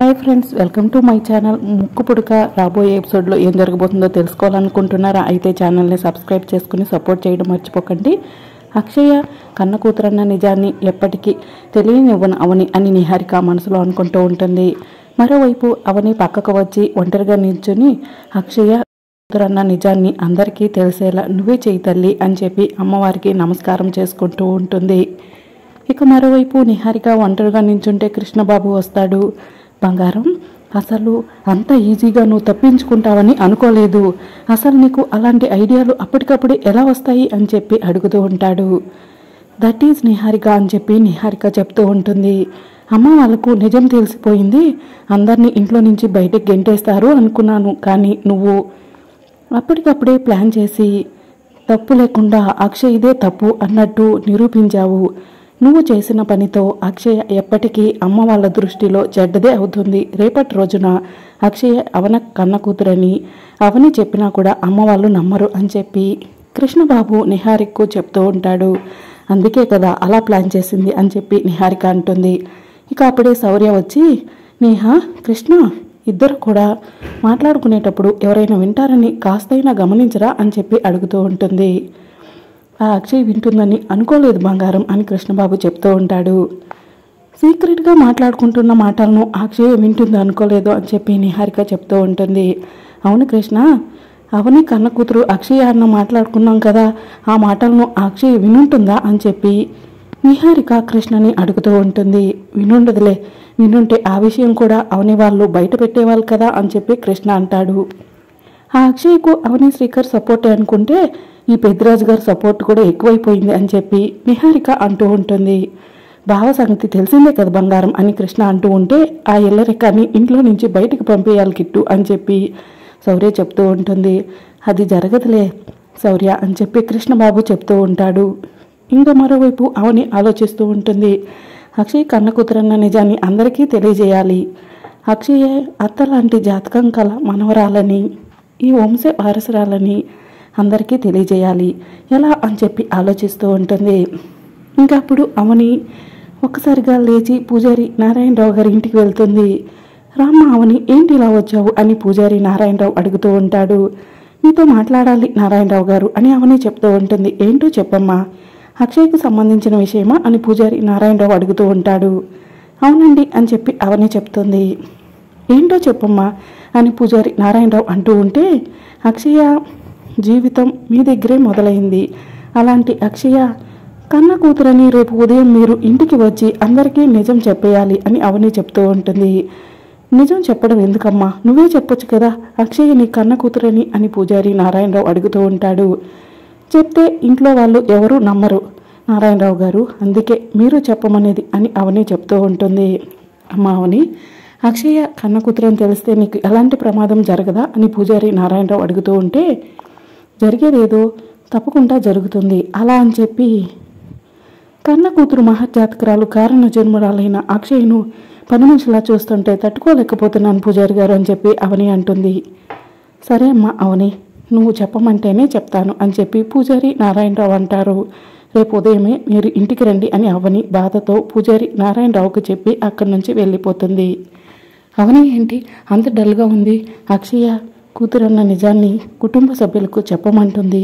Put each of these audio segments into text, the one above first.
Hi friends, welcome to my channel. ముక్కు పుడక రాబోయే ఎపిసోడ్లో ఏం జరగబోతుందో తెలుసుకోవాలనుకుంటున్నారా? అయితే ఛానల్ని సబ్స్క్రైబ్ చేసుకుని సపోర్ట్ చేయడం మర్చిపోకండి. అక్షయ కన్న కూతురన్న నిజాన్ని ఎప్పటికీ తెలియనివ్వను అవని అని నిహారిక మనసులో అనుకుంటూ ఉంటుంది. మరోవైపు అవని పక్కకు వచ్చి ఒంటరిగా నిల్చుని అక్షయ కూతురన్న నిజాన్ని అందరికీ తెలిసేలా నువ్వే చేయి తల్లి అని చెప్పి అమ్మవారికి నమస్కారం చేసుకుంటూ ఉంటుంది. ఇక మరోవైపు నిహారిక ఒంటరిగా నిల్చుంటే కృష్ణబాబు వస్తాడు. బంగారం, అసలు అంత ఈజీగా నువ్వు తప్పించుకుంటావని అనుకోలేదు. అసలు నీకు అలాంటి ఐడియాలు అప్పటికప్పుడే ఎలా వస్తాయి అని చెప్పి అడుగుతూ ఉంటాడు. దట్ ఈజ్ నిహారిక అని చెప్పి నిహారిక చెప్తూ ఉంటుంది. అమ్మ వాళ్ళకు నిజం తెలిసిపోయింది, అందరినీ ఇంట్లో నుంచి బయటకు గెంటేస్తారు అనుకున్నాను. కానీ నువ్వు అప్పటికప్పుడే ప్లాన్ చేసి తప్పు లేకుండా అక్షయ్ ఇదే తప్పు అన్నట్టు నిరూపించావు. నువ్వు చేసిన పనితో అక్షయ ఎప్పటికీ అమ్మ వాళ్ళ దృష్టిలో చెడ్డదే అవుతుంది. రేపటి రోజున అక్షయ అవన కన్న కూతురని అవని చెప్పినా కూడా అమ్మ వాళ్ళు నమ్మరు అని చెప్పి కృష్ణబాబు నిహారికకు చెప్తూ ఉంటాడు. అందుకే కదా అలా ప్లాన్ చేసింది అని చెప్పి నిహారిక అంటుంది. ఇక అప్పుడే శౌర్య వచ్చి, నేహా, కృష్ణ ఇద్దరు కూడా మాట్లాడుకునేటప్పుడు ఎవరైనా వింటారని కాస్తైనా గమనించరా అని చెప్పి అడుగుతూ ఉంటుంది. ఆ అక్షయ్ వింటుందని అనుకోలేదు బంగారం అని కృష్ణబాబు చెప్తూ ఉంటాడు. సీక్రెట్గా మాట్లాడుకుంటున్న మాటలను అక్షయ్ వింటుంది అనుకోలేదు అని చెప్పి నిహారిక చెప్తూ ఉంటుంది. అవును కృష్ణ, అవని కన్న కూతురు అక్షయ్ అన్న మాట్లాడుకున్నాం కదా, ఆ మాటలను అక్షయ్ వినుంటుందా అని చెప్పి నిహారిక కృష్ణని అడుగుతూ ఉంటుంది. వినుండదులే, వినుంటే ఆ విషయం కూడా అవని వాళ్ళు బయట పెట్టేవాళ్ళు కదా అని చెప్పి కృష్ణ అంటాడు. ఆ అక్షయ్కు అవని శ్రీకర్ సపోర్టే అనుకుంటే ఈ పెద్దిరాజు గారి సపోర్ట్ కూడా ఎక్కువైపోయింది అని చెప్పి నిహారిక అంటూ ఉంటుంది. బావ సంగతి తెలిసిందే కదా బంగారం అని కృష్ణ అంటూ ఉంటే ఆ ఎల్లరెక్కని ఇంట్లో నుంచి బయటికి పంపేయాలి కిట్టు అని చెప్పి శౌర్య చెప్తూ ఉంటుంది. అది జరగదులే శౌర్య అని చెప్పి కృష్ణబాబు చెప్తూ ఉంటాడు. ఇంకా మరోవైపు అవని ఆలోచిస్తూ ఉంటుంది. అక్షయ్ కన్న కూతురన్న నిజాన్ని అందరికీ తెలియజేయాలి. అక్షయ్ అత్త లాంటి జాతకం కల మనవరాలని, ఈ వంశ వారసురాలని అందరికీ తెలియజేయాలి. ఎలా అని చెప్పి ఆలోచిస్తూ ఉంటుంది. ఇంకా అప్పుడు అవని ఒక్కసారిగా లేచి పూజారి నారాయణరావు గారి ఇంటికి వెళ్తుంది. రామ్మ అవని, ఏంటి ఇలా వచ్చావు అని పూజారి నారాయణరావు అడుగుతూ ఉంటాడు. నీతో మాట్లాడాలి నారాయణరావు గారు అని అవని చెప్తూ ఉంటుంది. ఏంటో చెప్పమ్మా, అక్షయ్కు సంబంధించిన విషయమా అని పూజారి నారాయణరావు అడుగుతూ ఉంటాడు. అవునండి అని చెప్పి అవని చెప్తుంది. ఏంటో చెప్పమ్మా అని పూజారి నారాయణరావు అంటూ ఉంటే, అక్షయ జీవితం మీ దగ్గరే మొదలైంది. అలాంటి అక్షయ కన్న కూతురని రేపు ఉదయం మీరు ఇంటికి వచ్చి అందరికీ నిజం చెప్పేయాలి అని అవని చెప్తూ ఉంటుంది. నిజం చెప్పడం ఎందుకమ్మా, నువ్వే చెప్పొచ్చు కదా అక్షయ నీ కన్న కూతురని అని పూజారి నారాయణరావు అడుగుతూ ఉంటాడు. చెప్తే ఇంట్లో వాళ్ళు ఎవరూ నమ్మరు నారాయణరావు గారు, అందుకే మీరు చెప్పమనేది అని అవని చెప్తూ ఉంటుంది. అమ్మ అవని, అక్షయ కన్న కూతురని తెలిస్తే నీకు ఎలాంటి ప్రమాదం జరగదా అని పూజారి నారాయణరావు అడుగుతూ ఉంటే, జరిగేదేదో తప్పకుండా జరుగుతుంది. అలా అని చెప్పి కన్న కూతురు మహర్జాతకురాలు కారణ జన్మరాలైన అక్షయ్ను పని మనిషిలా చూస్తుంటే తట్టుకోలేకపోతున్నాను పూజారి గారు అని చెప్పి అవని అంటుంది. సరే అమ్మ అవని, నువ్వు చెప్పమంటేనే చెప్తాను అని చెప్పి పూజారి నారాయణరావు అంటారు. రేపు ఉదయమే మీరు ఇంటికి రండి అని అవని బాధతో పూజారి నారాయణరావుకు చెప్పి అక్కడి నుంచి వెళ్ళిపోతుంది. అవని ఏంటి అంత డల్గా ఉంది, అక్షయ కూతురన్న నిజాన్ని కుటుంబ సభ్యులకు చెప్పమంటుంది.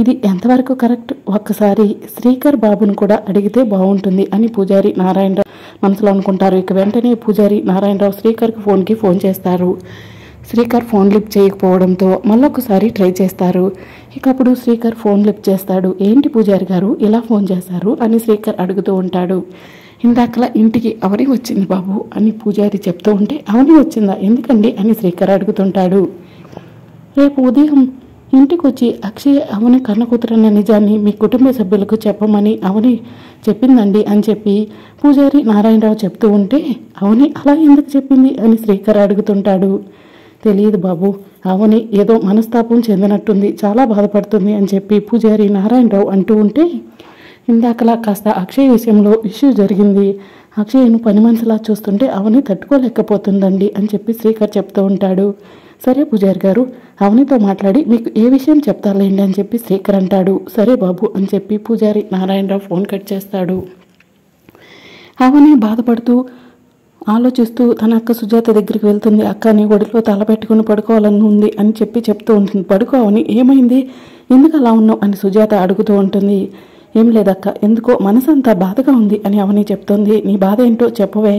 ఇది ఎంతవరకు కరెక్ట్, ఒక్కసారి శ్రీకర్ బాబును కూడా అడిగితే బాగుంటుంది అని పూజారి నారాయణరావు మనసులో అనుకుంటారు. ఇక వెంటనే పూజారి నారాయణరావు శ్రీకర్కి ఫోన్ చేస్తారు. శ్రీకర్ ఫోన్ లిఫ్ట్ చేయకపోవడంతో మళ్ళొకసారి ట్రై చేస్తారు. ఇక అప్పుడు శ్రీకర్ ఫోన్ లిఫ్ట్ చేస్తాడు. ఏంటి పూజారి గారు ఇలా ఫోన్ చేశారు అని శ్రీకర్ అడుగుతూ ఉంటాడు. ఇందాకలా ఇంటికి అవని వచ్చింది బాబు అని పూజారి చెప్తూ ఉంటే, అవని వచ్చిందా ఎందుకండి అని శ్రీకర్ అడుగుతుంటాడు. రేపు ఉదయం ఇంటికి వచ్చి అక్షయ అవని కన్న కూతురన్న నిజాన్ని మీ కుటుంబ సభ్యులకు చెప్పమని అవని చెప్పిందండి అని చెప్పి పూజారి నారాయణరావు చెప్తూ ఉంటే, అవని అలా ఎందుకు చెప్పింది అని శ్రీకర్ అడుగుతుంటాడు. తెలియదు బాబు, అవని ఏదో మనస్తాపం చెందినట్టుంది, చాలా బాధపడుతుంది అని చెప్పి పూజారి నారాయణరావు అంటూ ఉంటే, ఇందాకలా కాస్త అక్షయ్ విషయంలో ఇష్యూ జరిగింది, అక్షయ్ను పని మనిషిలా చూస్తుంటే అవని తట్టుకోలేకపోతుందండి అని చెప్పి శ్రీకర్ చెప్తూ ఉంటాడు. సరే పూజారి గారు, అవనితో మాట్లాడి మీకు ఏ విషయం చెప్తాలేండి అని చెప్పి శ్రీకర్ అంటాడు. సరే బాబు అని చెప్పి పూజారి నారాయణరావు ఫోన్ కట్ చేస్తాడు. అవని బాధపడుతూ ఆలోచిస్తూ తన అక్క సుజాత దగ్గరికి వెళ్తుంది. అక్క నీ ఒడిలో తల పెట్టుకుని పడుకోవాలని ఉంది అని చెప్తూ ఉంటుంది. పడుకోవని ఏమైంది, ఎందుకు అలా ఉన్నావు అని సుజాత అడుగుతూ ఉంటుంది. ఏం లేదక్క, ఎందుకో మనసంతా బాధగా ఉంది అని అవని చెప్తుంది. నీ బాధ ఏంటో చెప్పవే,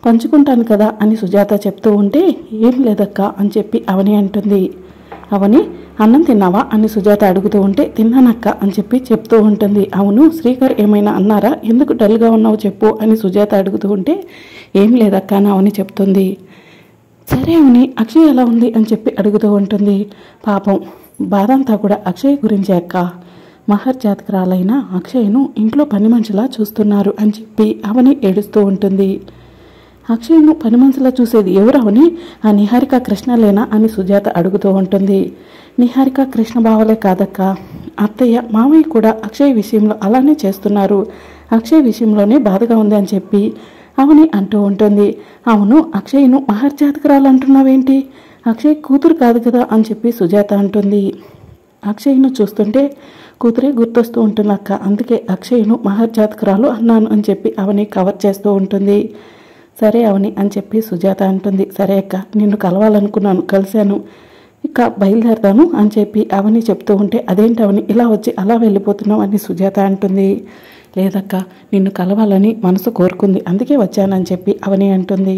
పంచుకుంటాను కదా అని సుజాత చెప్తూ ఉంటే ఏం లేదక్క అని చెప్పి అవని అంటుంది. అవని అన్నం తిన్నావా అని సుజాత అడుగుతూ ఉంటే తిన్నానక్క అని చెప్పి చెప్తూ ఉంటుంది. అవును శ్రీకర్ ఏమైనా అన్నారా, ఎందుకు డల్గా ఉన్నావు చెప్పు అని సుజాత అడుగుతూ ఉంటే ఏం లేదక్క అని అవని చెప్తుంది. సరే అవని అక్షయ్ ఎలా ఉంది అని చెప్పి అడుగుతూ ఉంటుంది. పాపం బాధ అంతా కూడా అక్షయ్ గురించే అక్క, మహర్జాతకురాలైన అక్షయ్ను ఇంట్లో పని మనిషిలా చూస్తున్నారు అని చెప్పి అవని ఏడుస్తూ ఉంటుంది. అక్షయ్ను పని మనిషిలా చూసేది ఎవరవని, ఆ నిహారిక కృష్ణలేనా అని సుజాత అడుగుతూ ఉంటుంది. నిహారిక కృష్ణ బావలే కాదక్క, అత్తయ్య మామయ్య కూడా అక్షయ్ విషయంలో అలానే చేస్తున్నారు, అక్షయ్ విషయంలోనే బాధగా ఉంది అని చెప్పి అవని అంటూ ఉంటుంది. అవును అక్షయ్ను మహర్జాతకురాలు అంటున్నావేంటి, అక్షయ్ కూతురు కాదు కదా అని చెప్పి సుజాత అంటుంది. అక్షయ్ను చూస్తుంటే కూతురే గుర్తొస్తూ ఉంటుంది అక్క, అందుకే అక్షయ్ను మహర్జాతకురాలు అన్నాను అని చెప్పి అవని కవర్ చేస్తూ ఉంటుంది. సరే అవని అని చెప్పి సుజాత అంటుంది. సరే అక్క, నిన్ను కలవాలనుకున్నాను, కలిశాను, ఇక బయలుదేరతాను అని చెప్పి అవని చెప్తూ ఉంటే అదేంటి అవని ఇలా వచ్చి అలా వెళ్ళిపోతున్నావు అని సుజాత అంటుంది. లేదక్క, నిన్ను కలవాలని మనసు కోరుకుంది, అందుకే వచ్చానని చెప్పి అవని అంటుంది.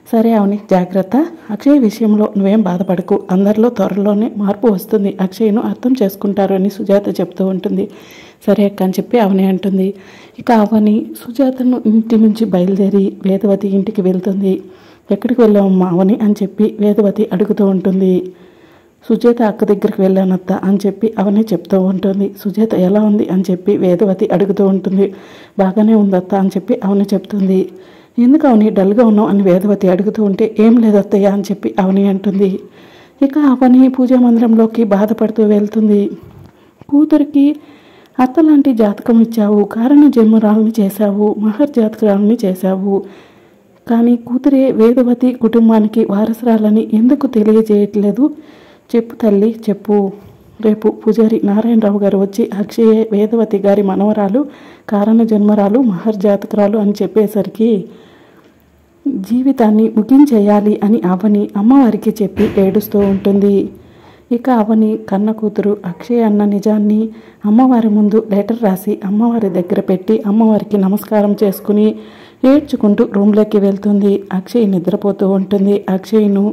సరే అవని జాగ్రత్త, అక్షయ్ విషయంలో నువ్వేం బాధపడకు, అందరిలో త్వరలోనే మార్పు వస్తుంది, అక్షయ్ను అర్థం చేసుకుంటారు అని సుజాత చెప్తూ ఉంటుంది. సరే అక్క అని చెప్పి అవని అంటుంది. ఇక అవని సుజాతను ఇంటి నుంచి బయలుదేరి వేదవతి ఇంటికి వెళ్తుంది. ఎక్కడికి వెళ్ళామమ్మా అవని అని చెప్పి వేదవతి అడుగుతూ ఉంటుంది. సుజాత అక్క దగ్గరికి వెళ్ళానత్త అని చెప్పి అవని చెప్తూ ఉంటుంది. సుజాత ఎలా ఉంది అని చెప్పి వేదవతి అడుగుతూ ఉంటుంది. బాగానే ఉందత్త అని చెప్పి అవని చెప్తుంది. ఎందుకు అవని డల్గా ఉన్నావు అని వేదవతి అడుగుతూ ఉంటే ఏం లేదత్తయ్య అని చెప్పి అవని అంటుంది. ఇక అవని పూజా మందిరంలోకి బాధపడుతూ వెళ్తుంది. కూతురికి అత్తలాంటి జాతకం ఇచ్చావు, కారణ జన్మరాలని చేశావు, మహర్జాతకురాలని చేశావు, కానీ కూతురే వేదవతి కుటుంబానికి వారసురాలని ఎందుకు తెలియజేయట్లేదు, చెప్పు తల్లి చెప్పు. రేపు పూజారి నారాయణరావు గారు వచ్చి అక్షయ వేదవతి గారి మనవరాలు, కారణ జన్మరాలు, మహర్జాతకురాలు అని చెప్పేసరికి జీవితాన్ని ముగించేయాలి అని అవని అమ్మవారికి చెప్పి ఏడుస్తూ ఉంటుంది. ఇక అవని కన్న కూతురు అక్షయ్ అన్న నిజాన్ని అమ్మవారి ముందు లెటర్ రాసి అమ్మవారి దగ్గర పెట్టి అమ్మవారికి నమస్కారం చేసుకుని ఏడ్చుకుంటూ రూమ్లోకి వెళ్తుంది. అక్షయ్ నిద్రపోతూ ఉంటుంది. అక్షయ్ను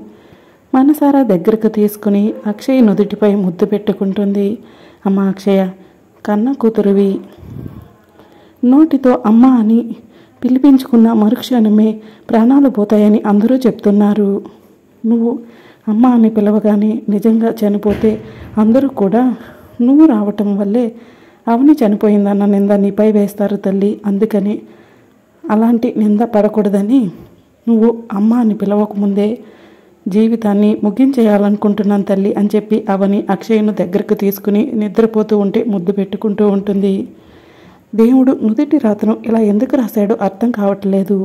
మనసారా దగ్గరకు తీసుకుని అక్షయ్ నుదుటిపై ముద్దు పెట్టుకుంటుంది. అమ్మ అక్షయ, కన్న కూతురువి, నోటితో అమ్మ అని పిలిపించుకున్న మరుక్షణమే ప్రాణాలు పోతాయని అందరూ చెప్తున్నారు. నువ్వు అమ్మ అని పిలవగానే నిజంగా చనిపోతే అందరూ కూడా నువ్వు రావటం వల్లే అవని చనిపోయిందన్న నింద నీపై వేస్తారు తల్లి, అందుకని అలాంటి నింద పడకూడదని నువ్వు అమ్మ అని పిలవకముందే జీవితాన్ని ముగించేయాలనుకుంటున్నాను తల్లి అని చెప్పి అవని అక్షయ్ను దగ్గరకు తీసుకుని నిద్రపోతూ ఉంటే ముద్దు పెట్టుకుంటూ ఉంటుంది. దేవుడు నుదిటి రాతను ఇలా ఎందుకు రాశాడో అర్థం కావట్లేదు.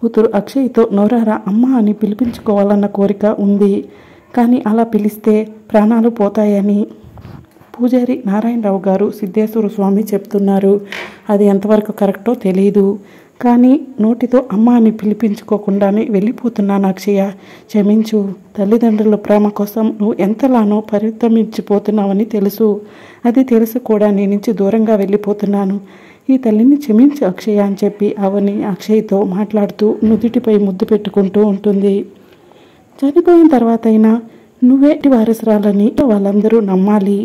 కూతురు అక్షయ్తో నోరారా అమ్మ అని పిలిపించుకోవాలన్న కోరిక ఉంది, కానీ అలా పిలిస్తే ప్రాణాలు పోతాయని పూజారి నారాయణరావు గారు సిద్ధేశ్వర స్వామి చెప్తున్నారు. అది ఎంతవరకు కరెక్టో తెలియదు, కానీ నోటితో అమ్మ అని పిలిపించుకోకుండానే వెళ్ళిపోతున్నాను అక్షయ, క్షమించు. తల్లిదండ్రుల ప్రేమ కోసం నువ్వు ఎంతలానో పరితమించిపోతున్నావని తెలుసు, అది తెలుసు కూడా నీ నుంచి దూరంగా వెళ్ళిపోతున్నాను, ఈ తల్లిని క్షమించు అక్షయ అని చెప్పి అవని అక్షయ్తో మాట్లాడుతూ నుదిటిపై ముద్దు పెట్టుకుంటూ ఉంటుంది. చనిపోయిన తర్వాత అయినా నువ్వే వారసురాలని వాళ్ళందరూ నమ్మాలి,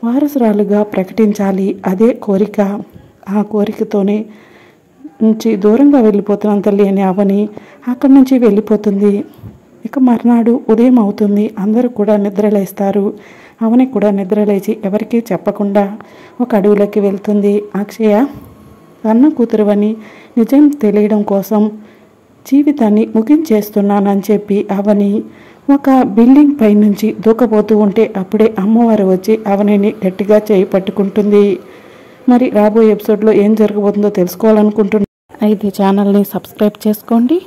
వారసురాలుగా ప్రకటించాలి, అదే కోరిక. ఆ కోరికతోనే నుంచి దూరంగా వెళ్ళిపోతున్నాను తల్లి అని అవని అక్కడి నుంచి వెళ్ళిపోతుంది. ఇక మర్నాడు ఉదయం అవుతుంది. అందరూ కూడా నిద్రలేస్తారు. అవని కూడా నిద్రలేచి ఎవరికీ చెప్పకుండా ఒక అడవిలోకి వెళ్తుంది. అక్షయ కన్న కూతురువని నిజం తెలియడం కోసం జీవితాన్ని ముగించేస్తున్నానని చెప్పి అవని ఒక బిల్డింగ్ పై నుంచి దూకపోతూ ఉంటే అప్పుడే అమ్మవారు వచ్చి అవనిని గట్టిగా చేయి పట్టుకుంటుంది. మరి రాబోయే ఎపిసోడ్లో ఏం జరగబోతుందో తెలుసుకోవాలనుకుంటున్నాను. అయితే ఛానల్ని సబ్స్క్రైబ్ చేసుకోండి.